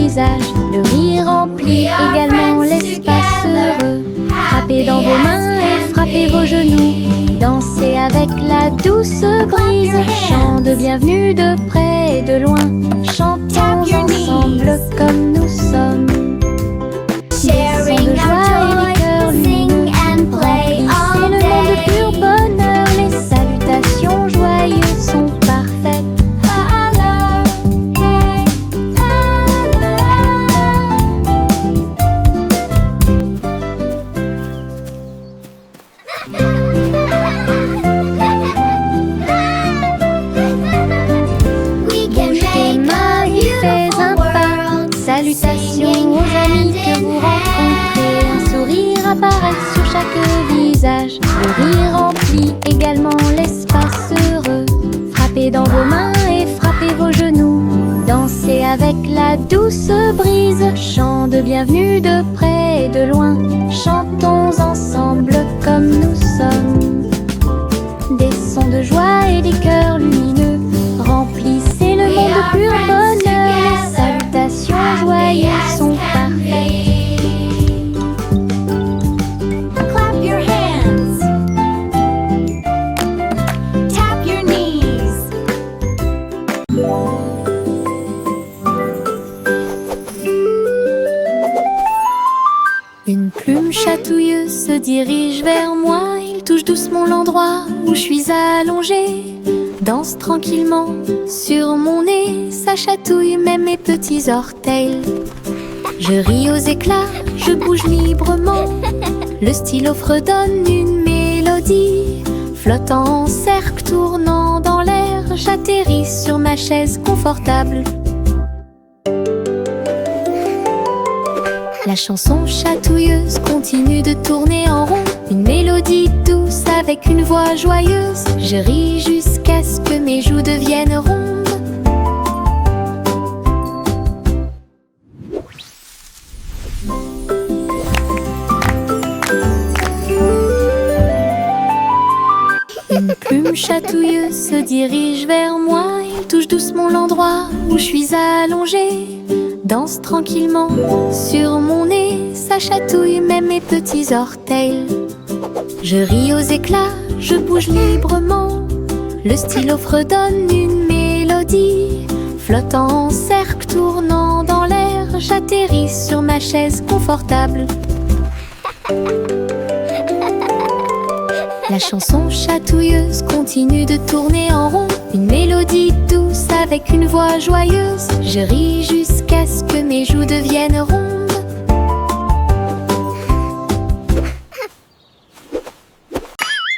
visage. Le rire remplit également l'espace heureux. Frappez dans vos mains et frappez vos genoux. Dansez avec la douce brise. Chant de bienvenue de près et de loin. Chantons ensemble comme nous sommes. Sharing de joie et les cœurs sing and play remplissez all le monde de day. pur bonheur. Les salutations joyeuses sont parfaites. We can Bouge tes make mains a et fais un beautiful pas. world. Salutations aux amis que vous rencontrez. Un sourire apparaît sur chaque visage. Le rire remplit également l'espace heureux. Frappez dans vos mains et frappez vos genoux. Dansez avec la douce brise. Chant de bienvenue de près et de loin. Chantons ensemble comme nous sommes. Des sons de joie et des cœurs lumineux remplissez le monde de pur bonheur. Les salutations joyeuses sont parfaites. Clap your hands. Tap your knees. Une plume chatouilleuse se dirige vers moi. Il touche doucement l'endroit où je suis allongée. Danse tranquillement sur mon nez. Ça chatouille même mes petits orteils. Je ris aux éclats, je bouge librement. Le stylo fredonne une mélodie. Flottant en cercle, tournant dans l'air, j'atterris sur ma chaise confortable. La chanson chatouilleuse continue de tourner en rond. Une mélodie douce avec une voix joyeuse. Je ris jusqu'à ce que mes joues deviennent rondes. Une plume chatouilleuse se dirige vers moi. Il touche doucement l'endroit où je suis allongée. Danse tranquillement sur mon nez. Ça chatouille même mes petits orteils. Je ris aux éclats, je bouge librement. Le stylo fredonne une mélodie. Flottant en cercle, tournant dans l'air, j'atterris sur ma chaise confortable. La chanson chatouilleuse continue de tourner en rond. Une mélodie douce avec une voix joyeuse. Je ris jusqu'à ce que mes joues deviennent rondes.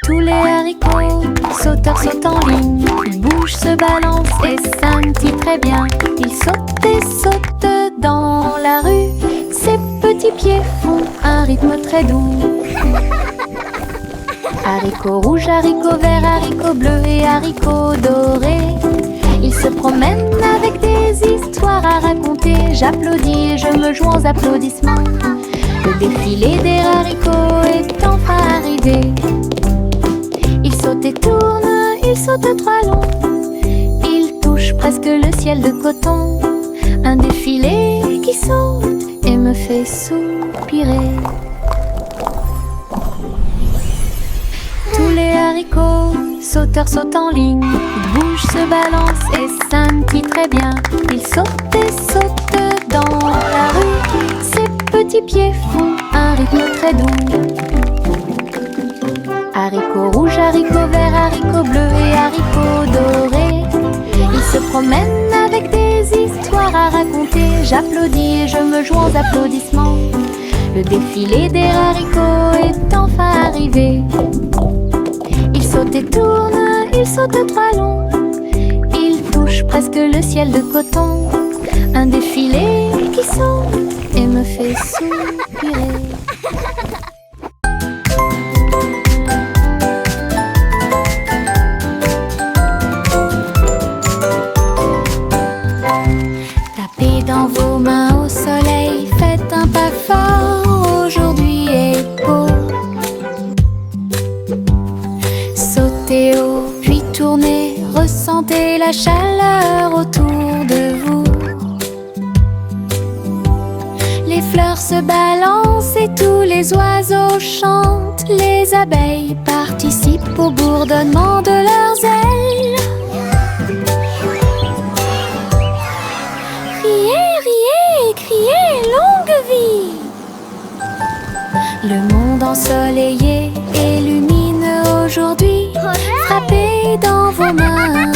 Tous les haricots sauteurs sautent en ligne. Ils bougent, se balancent et scintillent très bien. Ils sautent et sautent dans la rue. Ses petits pieds font un rythme très doux. Haricots rouges, haricots verts, haricots bleus et haricots dorés. Ils se promènent avec des histoires à raconter. J'applaudis et je me joins aux applaudissements. Le défilé des haricots est enfin arrivé. Ils sautent et tournent, ils sautent trois longs. Ils touchent presque le ciel de coton. Un défilé qui saute et me fait soupirer. Tous les haricots sauteurs sautent en ligne. Ils bougent, se balancent et scintillent très bien. Ils sautent et sautent dans la rue. Ses petits pieds font un rythme très doux. Haricots rouges, haricots verts, haricots bleus et haricots dorés. Ils se promènent avec des histoires à raconter. J'applaudis et je me joins aux applaudissements. Le défilé des haricots est enfin arrivé. Ils sautent et tournent, ils sautent trois longs. Ils touchent presque le ciel de coton. Un défilé qui saute et me fait soupirer. Tapez dans vos mains au soleil, faites un pas fort, aujourd'hui est beau. Sautez haut, puis tournez, ressentez la chaleur autour de vous. fleurs se balancent et tous les oiseaux chantent. Les abeilles participent au bourdonnement de leurs ailes. Riez, riez, criez, longue vie! Le monde ensoleillé et lumineux aujourd'hui. Frappez dans vos mains,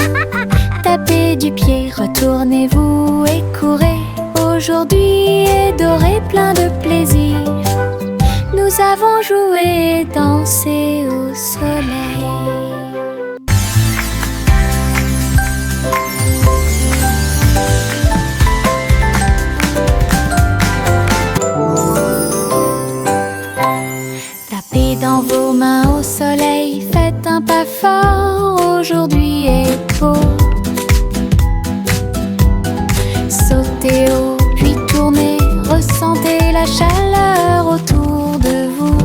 tapez du pied, retournez-vous et courez. Aujourd'hui est doré, plein de plaisir. Nous avons joué et dansé au soleil. Tapez dans vos mains au soleil, faites un pas fort, aujourd'hui est beau. Sautez haut, puis tournez, ressentez la chaleur autour de vous.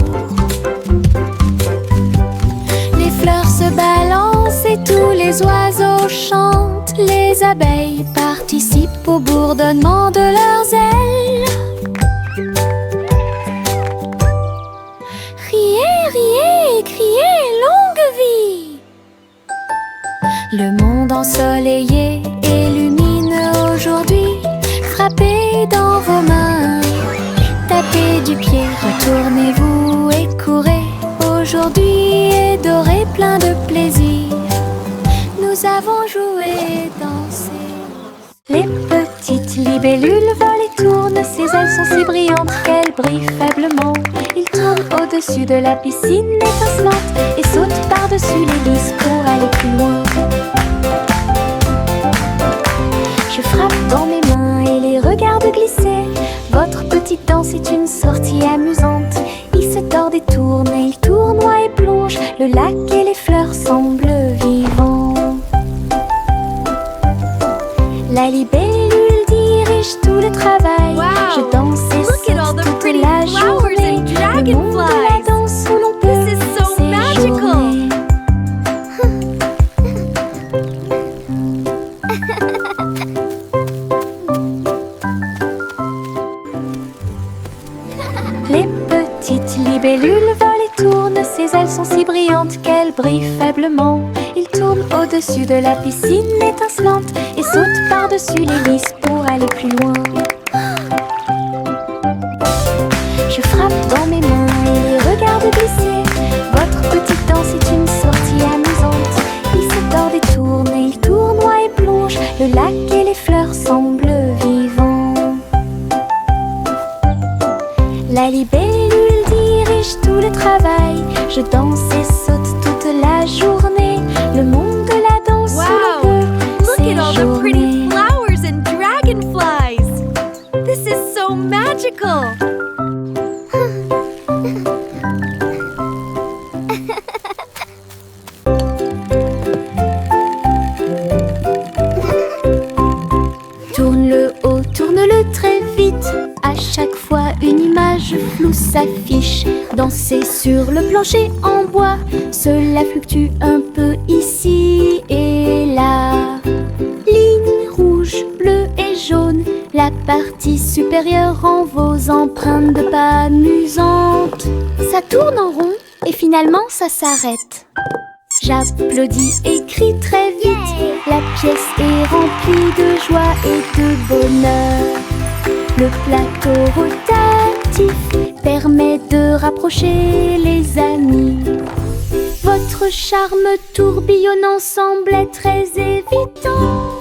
Les fleurs se balancent et tous les oiseaux chantent. Les abeilles participent au bourdonnement de leurs ailes. Riez, riez, criez, longue vie! Le monde ensoleillé et lumineux aujourd'hui. Frappez dans vos mains, tapez du pied, retournez-vous et courez. Aujourd'hui est doré, plein de plaisir. Nous avons joué et dansé. Les petites libellules volent et tournent, ses ailes sont si brillantes qu'elles brillent faiblement. Ils tournent au-dessus de la piscine étincelante et sautent par-dessus les lisses pour aller plus loin. Je frappe dans mes mains et les regarde glisser. Votre petite danse est une sortie amusante. Il se tord et tourne et il tournoie et plonge. Le lac et les fleurs semblent vivants. La libellule dirige tout le travail. Wow. Je danse et Look at all the saute toute pretty la flowers journée. and Le monde de la dragonflies. danse où l'on peut This is so magical. séjourner. Les petites libellules volent et tournent, ses ailes sont si brillantes qu'elles brillent faiblement. Ils tournent au-dessus de la piscine étincelante et sautent par-dessus les lisses pour aller plus loin. Je frappe dans mes mains et les regarde glisser. Votre petite danse est une sortie amusante. Il se tord et tourne et il tournoie et plonge. Le lac et les fleurs semblent vivants. La libellule dirige tout le travail. Je danse et saute toute la journée. Le monde de la danse où Wow. l'on Look peut at all the pretty séjourner. flowers and dragonflies. This is so magical. Tourne-le haut, tourne-le très vite. À chaque fois une image floue s'affiche. Danser sur le plancher en bois, cela fluctue un peu ici et là. Ligne rouge, bleue et jaune, la partie supérieure rend vos empreintes de pas amusantes. Ça tourne en rond et finalement ça s'arrête. J'applaudis et crie très vite. La pièce est remplie de joie et de bonheur. Le plateau rotatif permet de rapprocher les amis. Votre charme tourbillonnant semble très évident.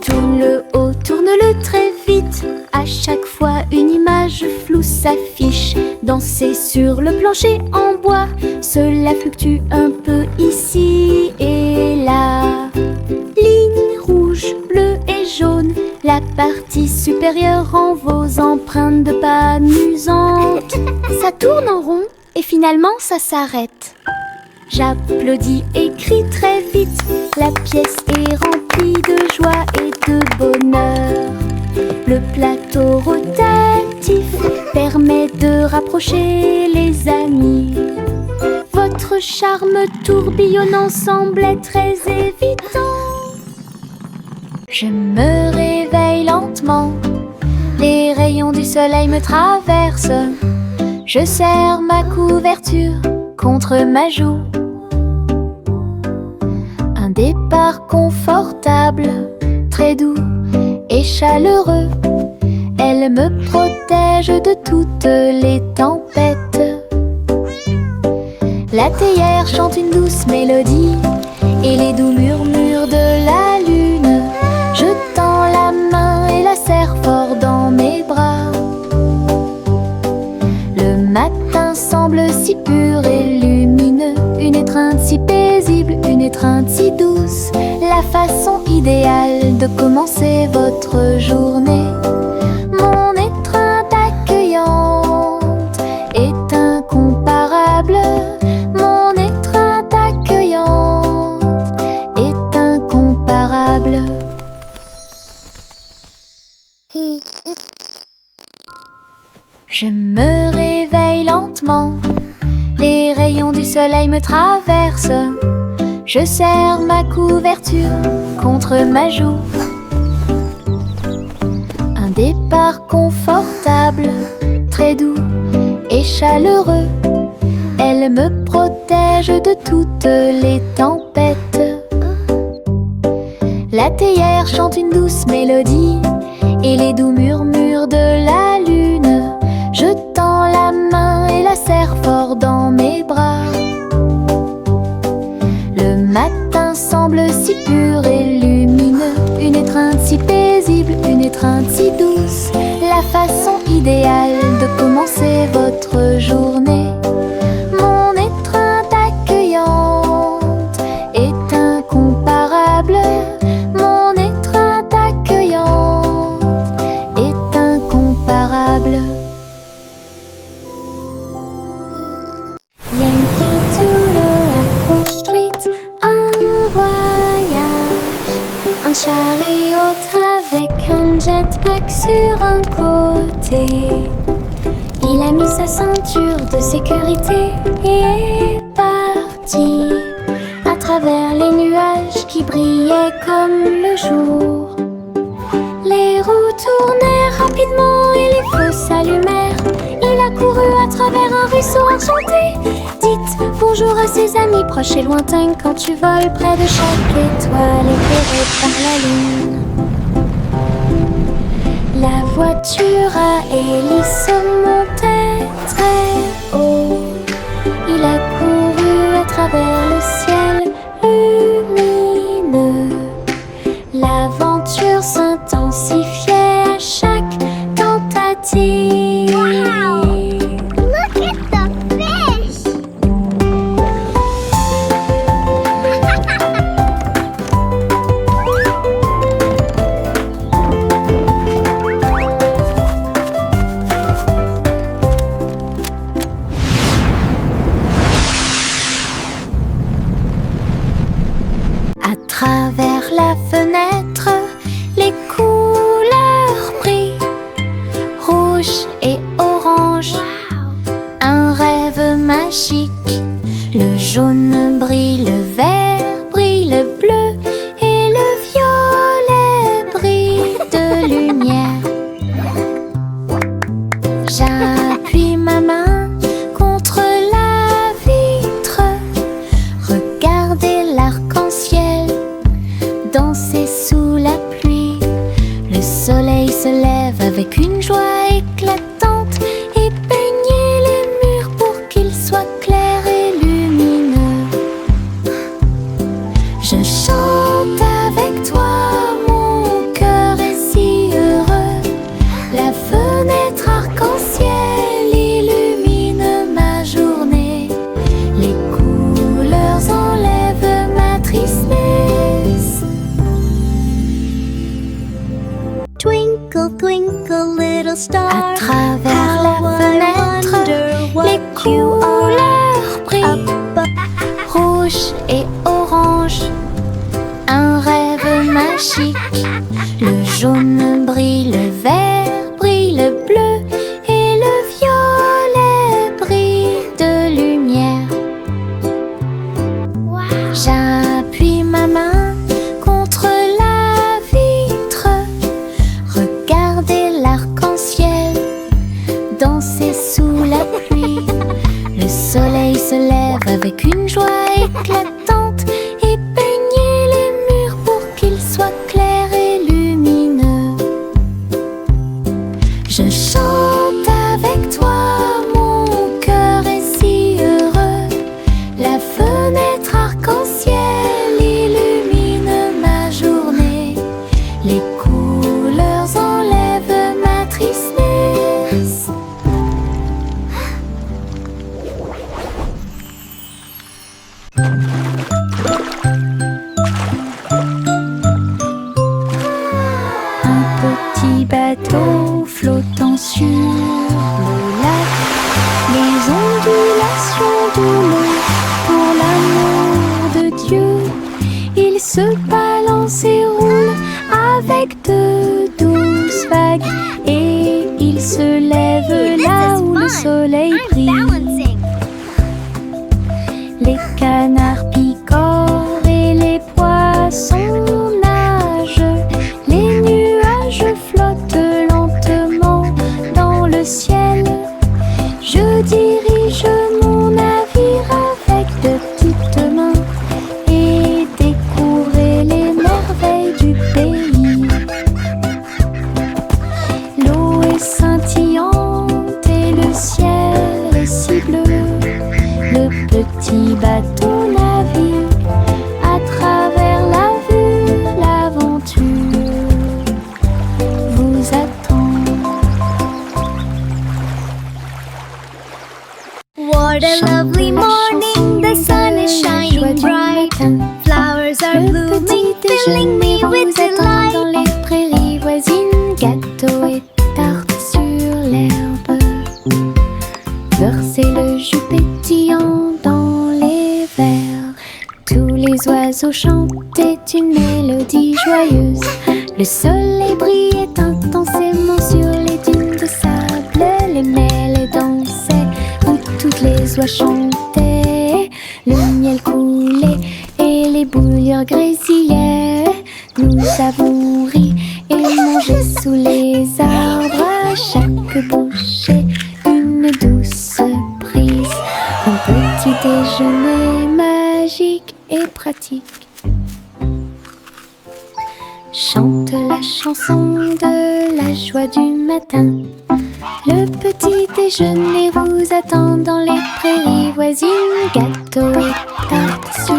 Tourne-le haut, tourne-le très vite. À chaque fois une image floue s'affiche. Danser sur le plancher en bois, cela fluctue un peu ici et là. Ligne rouge, bleue et jaune, la partie supérieure rend vos empreintes de pas amusantes. Ça tourne en rond et finalement ça s'arrête. J'applaudis et crie très vite. La pièce est remplie de joie et de bonheur. Le plateau rotatif permet de rapprocher les amis. Votre charme tourbillonnant semble très évident. Je me réveille lentement, les rayons du soleil me traversent. Je serre ma couverture contre ma joue. Un départ confortable, très doux et chaleureux. Elle me protège de toutes les tempêtes. La théière chante une douce mélodie et les doux murmures de la lune. Je tends la main et la serre fort dans mes bras. Le matin semble si pur et lumineux, une étreinte si paisible, une étreinte si douce, la façon idéale de commencer votre journée. Mon étreinte accueillante est incomparable. Mon étreinte accueillante est incomparable. Je me réveille lentement, les rayons du soleil me traversent. Je serre ma couverture contre ma joue. Un départ confortable, très doux et chaleureux. Elle me protège de toutes les tempêtes. La théière chante une douce mélodie et les doux murmures de la lune. Je tends la main et la serre fort dans mes bras. Le matin semble si pur et lumineux, une étreinte si paisible, une étreinte si douce, la façon idéale de commencer votre journée. Mon étreinte accueillante est incomparable. Mon étreinte accueillante est incomparable. Yankee Doodle Apple Street, un voyage, un chariot avec un jetpack sur un côté. Il a mis sa ceinture de sécurité et est parti à travers les nuages qui brillaient comme le jour. Les roues tournaient rapidement et les feux s'allumèrent. Il a couru à travers un ruisseau enchanté. Dites bonjour à ses amis proches et lointains quand tu voles près de chaque étoile éclairée par la lune. La voiture à hélice montait très haut. Il a couru à travers le ciel lumineux. L'aventure s'intensifiait à chaque tentative. Wow! Look at the fish! À travers la fenêtre, les couleurs brillent, rouge et orange, un rêve magique. Le jaune brille, le vert brille, le bleu et le violet brillent de lumière. J'appuie ma main contre la vitre, regardez l'arc-en-ciel danser sous la pluie. Le soleil se lève avec une joie éclatante et peignez les murs pour qu'ils soient clairs et lumineux. Je chante avec toi, mon cœur est si heureux. La fenêtre arc-en-ciel illumine ma journée. Les couleurs enlèvent ma tristesse. Twinkle, twinkle, little star. À travers la how I fenêtre, wonder what les you couleurs brillent, are up. rouge et orange, un rêve magique. Le jaune brille, le vert brille, le bleu et le violet brillent de lumière. J'appuie ma main contre la se lève avec une joie éclatante et peignait les murs pour qu'ils soient clairs et lumineux. Je chante avec toi, mon cœur est si heureux. La fenêtre arc-en-ciel illumine ma journée. Les couleurs enlèvent ma tristesse. Un petit bateau flottant sur le lac, les ondulations de l'eau, pour l'amour de Dieu, il se balance et roule avec de douces vagues, et il se lève là où le soleil brille. Balancing. Les canards picorent et les poissons nagent. Les nuages flottent lentement dans le ciel. Je dirige mon navire avec de petites mains et découvrir les merveilles du pays. L'eau est scintillante et le ciel est si bleu. Le petit bateau navigue à travers la vue. L'aventure vous attend. What a lovely morning, the sun is shining bright. Flowers are Le blooming, petit filling me déjeuner with vous attend dans delight. les prairies voisines. Gâteaux et tartes sur l'herbe. Versez le jus pétillant dans les verres. Tous les oiseaux chantaient une mélodie joyeuse. Le soleil brillait intensément sur les dunes de sable. Les mêlées dansaient où toutes les oies chantaient. Le miel coulait et les bouillures grésillaient. Nous avons ri et mangé sous les arbres. À chaque bouchée, une douce prise. Un petit déjeuner magique et pratique. Chante la chanson de la joie du matin. Le petit déjeuner vous attend dans les prairies voisines. Gâteaux et tartes sur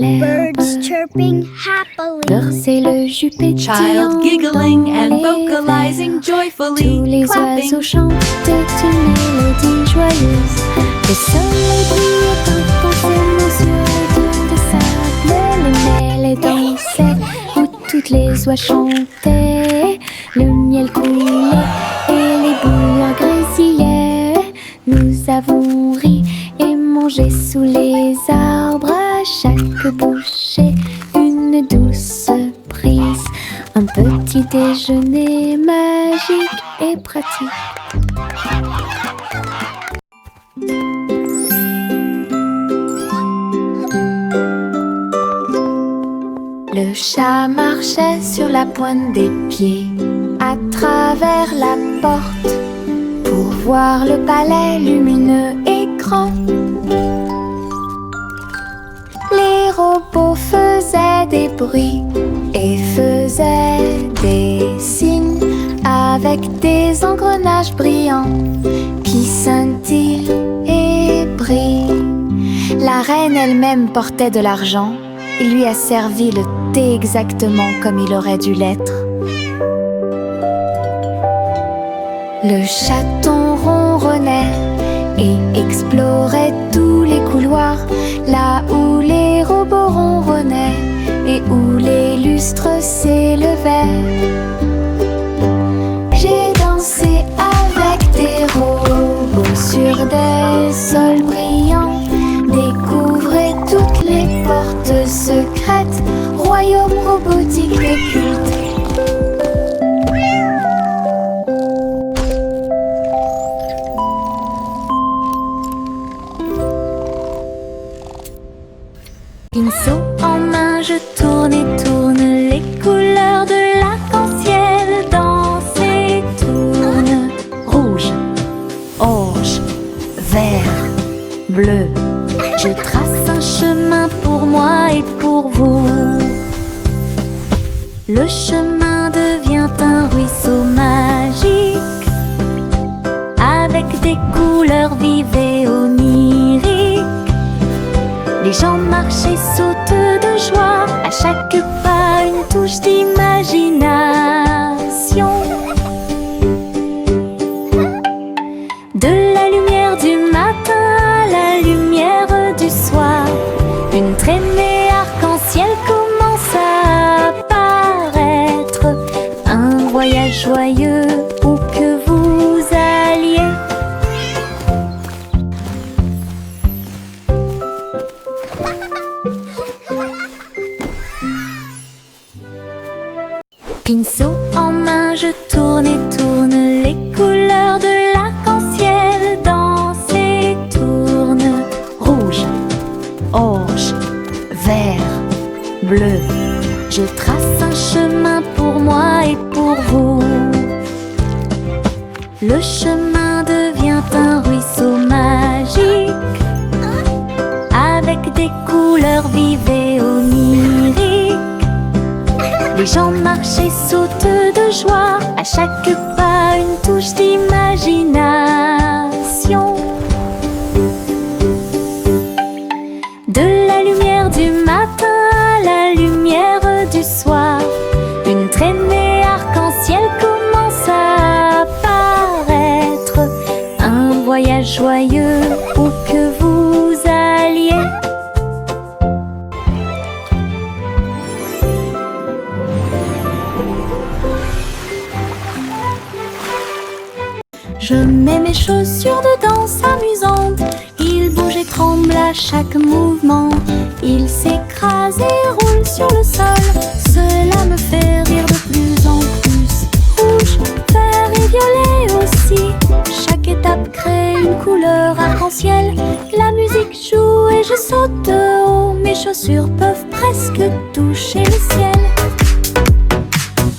l'herbe. Birds chirping happily. Versez le jus pétillant Child giggling dans and les vocalizing verres. joyfully, Tous les clapping. oiseaux chantent une mélodie joyeuse. Le soleil brillait intensément sur les dunes de sable. Les mêlées dansaient où toutes les oies chantaient. Le miel coulait et les bouillures grésillaient. Nous avons ri et mangé sous les arbres. À chaque bouchée, une douce prise. Un petit déjeuner magique et pratique. Le chat marchait sur la pointe des pieds à travers la porte pour voir le palais lumineux et grand. Les robots faisaient des bruits et faisaient des signes avec des engrenages brillants qui scintillent et brillent. La reine elle-même portait de l'argent. Il lui a servi le thé exactement comme il aurait dû l'être. Le chaton ronronnait et explorait tous les couloirs, là où les robots ronronnaient et où les lustres s'élevaient. J'ai dansé avec des robots sur des sols brillants, découvrez toutes les portes secrètes, royaume robotique et culte. Pinceau en main, je tourne et tourne les couleurs de l'arc-en-ciel. Dansent et tournent. Rouge, orange, vert, bleu, Je trace un chemin pour moi et pour vous. Le chemin devient un ruisseau magique, avec des couleurs vives et oniriques. Les gens marchent et sautent de joie, à chaque pas une touche d'imagination. De la lumière du matin à la lumière du soir, une traînée arc-en-ciel commence à apparaître. Un voyage joyeux où que vous alliez. Pinceau en main, je tourne et tourne, les couleurs de l'arc-en-ciel dansent et tournent. Rouge, orange, vert, bleu. Je trace un chemin pour moi et pour vous. Le chemin devient un ruisseau magique, avec des couleurs vives et oniriques. Les gens marchent et sautent de joie, à chaque pas une touche d'imagination. De la lumière du matin à la lumière du soir, une traînée arc-en-ciel commence à apparaître. Un voyage joyeux où que vous alliez. Je mets mes chaussures de danse amusantes. Ils bougent et tremblent à chaque mouvement. Ils s'écrasent et roulent sur le sol. Cela me fait rire de plus en plus. Rouge, vert et violet aussi. Chaque étape crée une couleur arc-en-ciel. La musique joue et je saute de haut. Mes chaussures peuvent presque toucher le ciel.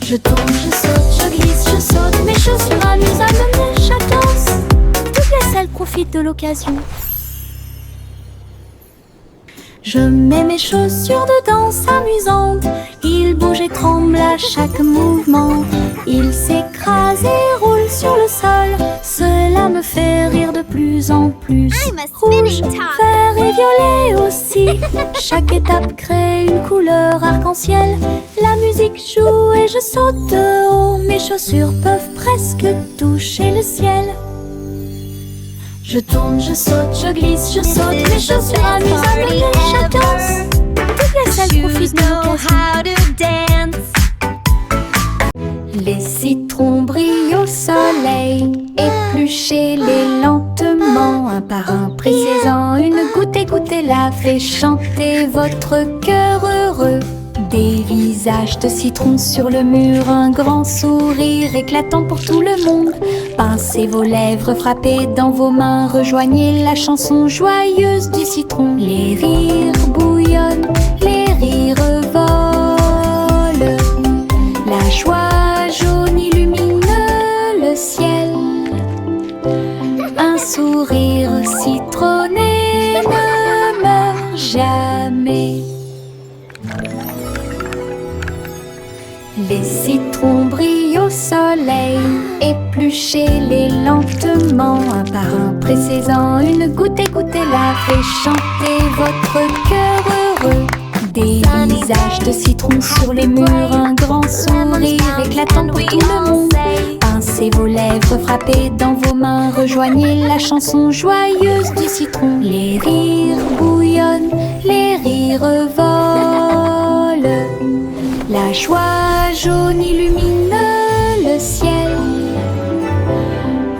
Je tourne, je saute, je glisse, je saute. Mes chaussures amusent à mener chaque danse. Toutes les selles profitent de l'occasion. Je mets mes chaussures de danse amusantes. Ils bougent et tremblent à chaque mouvement. Ils s'écrasent et roulent sur le sol. Cela me fait rire de plus en plus. Rouge, vert et violet aussi. Chaque étape crée une couleur arc-en-ciel. La musique joue et je saute de haut. Mes chaussures peuvent presque toucher le ciel. Je tourne, je saute, je glisse, je saute. Mes chaussures amusent à mener chaque danse. Toutes les selles profitent de l'occasion. Les citrons brillent au soleil. Épluchez-les lentement, un par un. Pressez-en une goutte et goûtez-la. Fait chanter votre cœur heureux. Des visages de citron sur le mur, un grand sourire éclatant pour tout le monde. Pincez vos lèvres, frappez dans vos mains, rejoignez la chanson joyeuse du citron. Les rires bouillonnent, les rires volent. La joie jaune illumine le ciel. Un sourire citronné ne meurt jamais. Les citrons brillent au soleil. Épluchez-les lentement, un par un. Pressez-en une goutte et goûtez-la. Fait chanter votre cœur heureux. Des visages de citron sur les murs, un grand sourire éclatant pour tout le monde. Pincez vos lèvres, frappez dans vos mains, rejoignez la chanson joyeuse du citron. Les rires bouillonnent, les rires volent. La joie jaune illumine le ciel.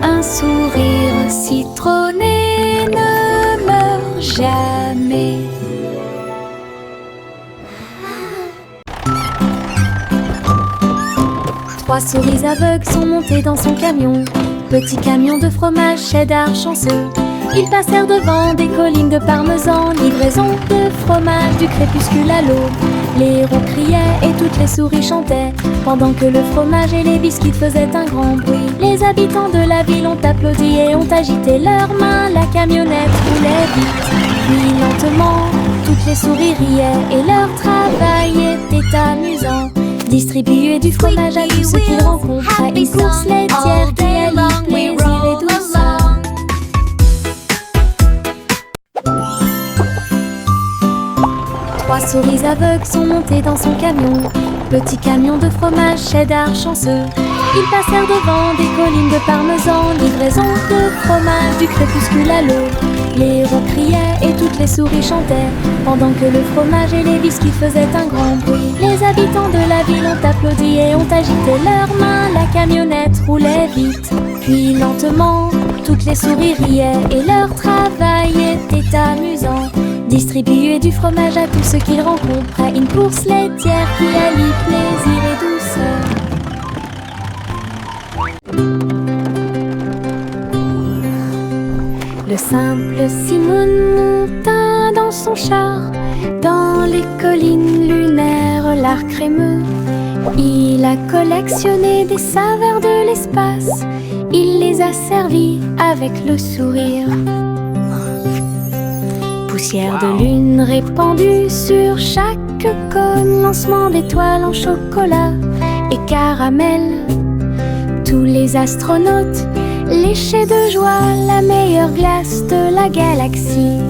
Un sourire citronné ne meurt jamais. Trois souris aveugles sont montées dans son camion. Petit camion de fromage cheddar chanceux. Ils passèrent devant des collines de parmesan. Livraison de fromage du crépuscule à l'aube. Les roues criaient et toutes les souris chantaient, pendant que le fromage et les biscuits faisaient un grand bruit. Les habitants de la ville ont applaudi et ont agité leurs mains. La camionnette roulait vite, puis lentement. Toutes les souris riaient et leur travail était amusant. Distribuer du fromage à tous ceux qu'ils rencontraient, une course laitière qui allie plaisir et douceur. Trois souris aveugles sont montées dans son camion, petit camion de fromage cheddar chanceux. Ils passèrent devant des collines de parmesan, livraison de fromage du crépuscule à l'aube. Les roues criaient et toutes les souris chantaient, pendant que le fromage et les biscuits faisaient un grand bruit. Les habitants de la ville ont applaudi et ont agité leurs mains. La camionnette roulait vite, puis lentement. Toutes les souris riaient et leur travail était amusant. Distribuer du fromage à tous ceux qu'ils rencontraient, une course laitière qui allie plaisir et douceur. Le simple Simon monta dans son char, dans les collines lunaires, l'art crémeux. Il a collectionné des saveurs de l'espace, il les a servis avec le sourire. Poussière de lune répandue sur chaque cône, lancement d'étoiles en chocolat et caramel. Tous les astronautes léchaient de joie la meilleure glace de la galaxie.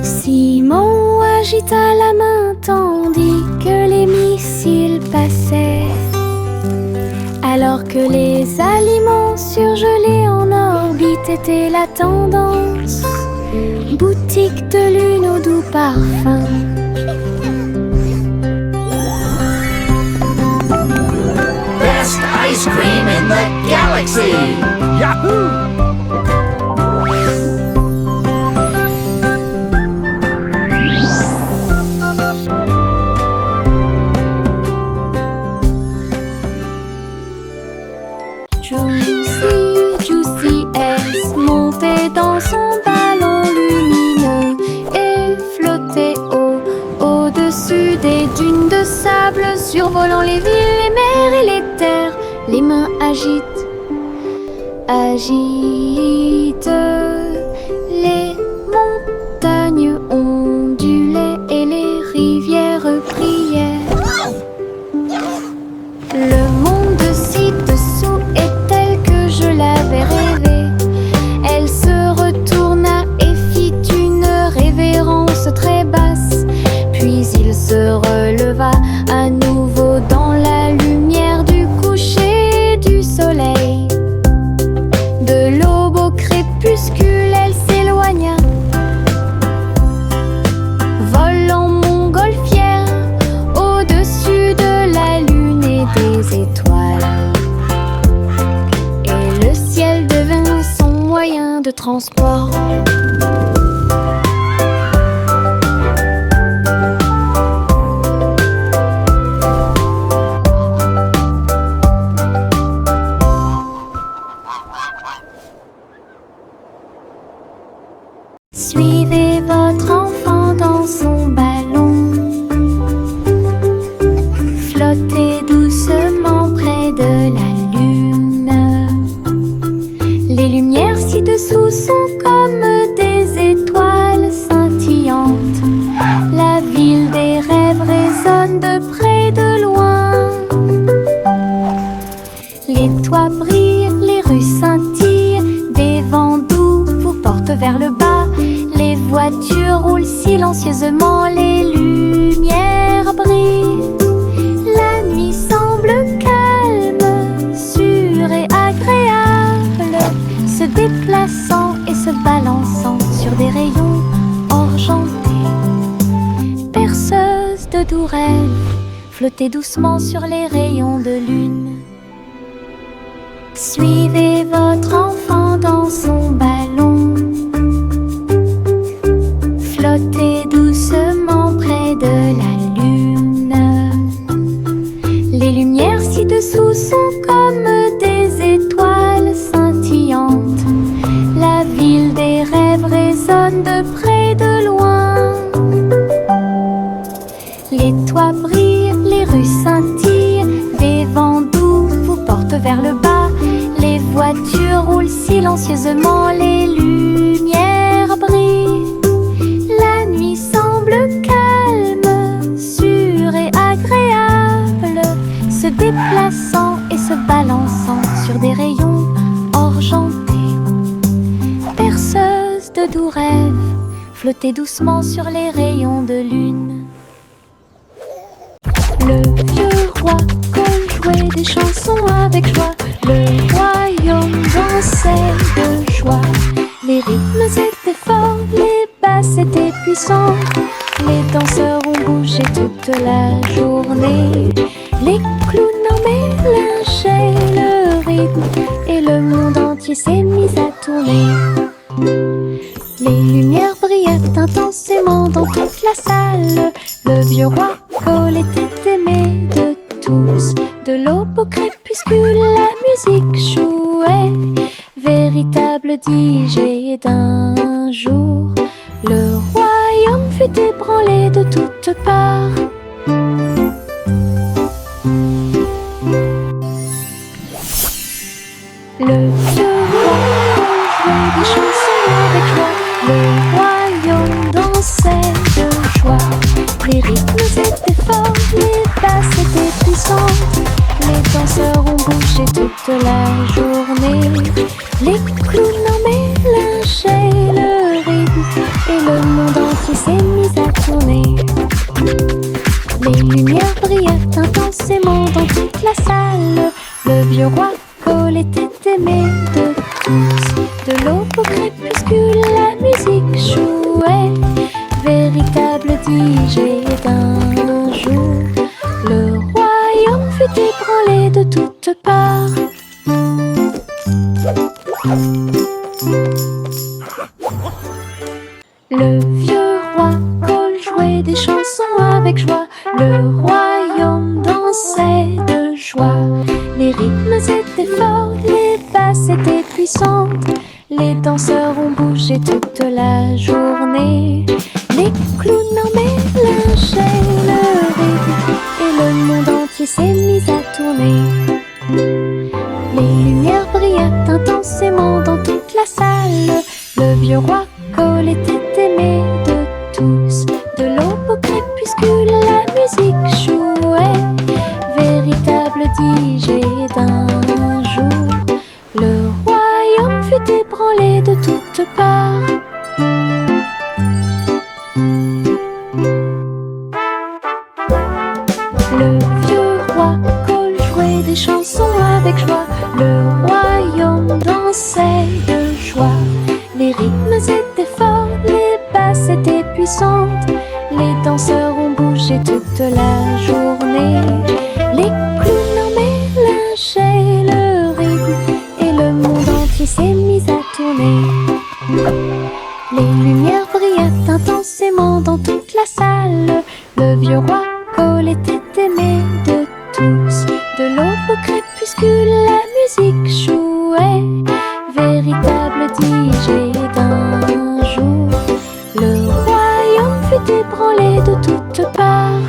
Simon agita la main tandis que les missiles passaient, alors que les aliments surgelés en orbite étaient la tendance. Boutique de lune au doux parfum. Best ice cream in the galaxy! Yahoo! Juicy S montait dans son ballon lumineux et flottait au-dessus des dunes de sable, survolant les villes, les mers et les terres. Les mains agitent les montagnes ondulaient et les rivières priaient. Le monde ci-dessous est tel que je l'avais rêvé. Elle se retourna et fit une révérence très basse. Puis il se releva à nouveau dans la lumière du coucher du soleil. De l'aube au crépuscule, elle s'éloigna, volant montgolfière au-dessus de la lune et des étoiles. Et le ciel devint son moyen de transport. Suivez votre enfant dans son ballon, flottez doucement près de la lune. Les lumières ci-dessous sont comme des étoiles scintillantes. La ville des rêves résonne de près, de loin. Les toits brillent, les rues scintillent, des vents doux vous portent vers le bas. Les voitures roulent silencieusement, les lumières brillent. La nuit semble calme, sûre et agréable, se déplaçant et se balançant sur des rayons argentés. Perceuse de doux rêves, flottez doucement sur les rayons de lune. Suivez votre enfant dans son ballon, flottez doucement près de la lune. Les lumières ci-dessous sont comme des étoiles scintillantes. La ville des rêves résonne de près, de loin. silencieusement les lumières brillent. La nuit semble calme, sûre et agréable, se déplaçant et se balançant sur des rayons argentés. Berceuse de doux rêves, flotter doucement sur les rayons de lune. Le vieux roi Cole jouait des chansons avec joie. Le royaume dansait de joie. Les rythmes étaient forts, les basses étaient puissantes. Les danseurs ont bougé toute la journée. Les clowns en mélangeaient le rythme et le monde entier s'est mis à tourner. Les lumières brillaient intensément dans toute la salle. Le vieux roi Cole était aimé de tous. De l'aube au crépuscule, la musique jouait. Véritable DJ d'un jour, le royaume fut ébranlé de toutes parts. Le vieux roi jouait des chansons avec joie. Le royaume dansait de joie. Les rythmes étaient forts, les basses étaient puissantes. Les danseurs ont bougé toute la journée. Les clowns en mélangeaient le rythme et le monde entier s'est mis à tourner. Les lumières brillaient intensément dans toute la salle. Le vieux roi Cole était aimé de tous. De l'aube au crépuscule, la musique jouait. Véritable DJ d'un jour, le royaume fut ébranlé de toutes parts. Le vieux roi Cole jouait des chansons avec joie. Le royaume dansait de joie. Les rythmes étaient forts, les basses étaient puissantes. Les danseurs ont bougé toute la journée. Les clowns en mélangeaient le rythme et le monde entier s'est mis à tourner. Les lumières brillaient intensément dans toute la salle. Le vieux roi Cole était aimé de tous. De l'aube au crépuscule, la musique jouait. Véritable DJ d'un jour, le royaume fut ébranlé de toutes parts. Le vieux roi Cole jouait des chansons avec joie. Le royaume dansait de joie. Les rythmes étaient forts, les basses étaient puissantes. Les danseurs ont bougé toute la journée. Les clowns en mélangeaient le rythme et le monde entier s'est mis à tourner. Les lumières brillaient intensément dans toute la salle. Le vieux roi Cole était aimé de tous. De l'aube au crépuscule, la musique jouait. Véritable DJ d'un jour, le royaume fut ébranlé de toutes parts.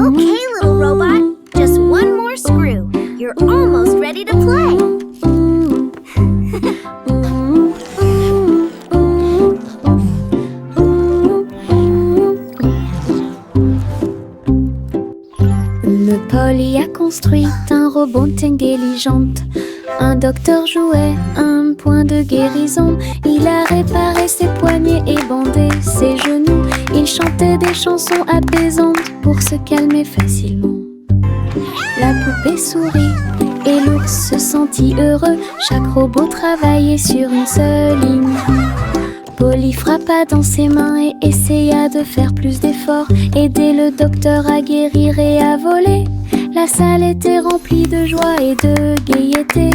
Okay, little robot, just one more screw. You're almost ready to play. Polly a construit un robot intelligente. Un docteur jouait un point de guérison. Il a réparé ses poignets et bandé ses genoux. Il chantait des chansons apaisantes pour se calmer facilement. La poupée sourit et l'ours se sentit heureux. Chaque robot travaillait sur une seule ligne. Polly frappa dans ses mains et essaya de faire plus d'efforts. Aider le docteur à guérir et à voler. La salle était remplie de joie et de gaieté,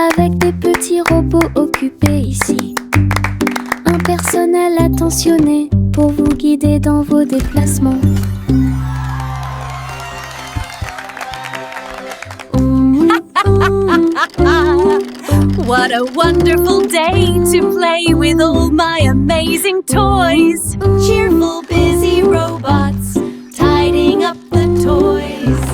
avec des petits robots occupés ici. Un personnel attentionné pour vous guider dans vos déplacements. What a wonderful day to play with all my amazing toys. Cheerful, busy robots tidying up the toys.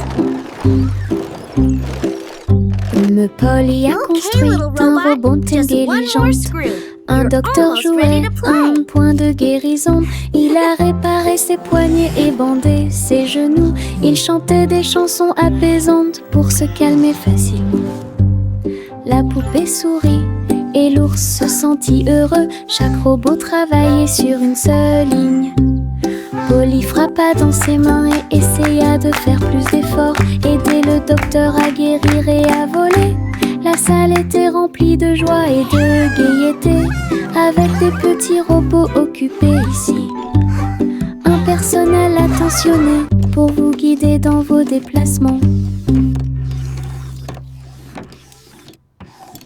Comme Polly a construit little un robot, robot just one more intelligent, screw. un You're docteur almost ready jouait to play. un point de guérison. Il a réparé ses poignets et bandé ses genoux. Il chantait des chansons apaisantes pour se calmer facilement. La poupée sourit et l'ours se sentit heureux. Chaque robot travaillait sur une seule ligne. Polly frappa dans ses mains et essaya de faire plus d'efforts, aider le docteur à guérir et à voler. La salle était remplie de joie et de gaieté, avec des petits robots occupés ici. Un personnel attentionné pour vous guider dans vos déplacements.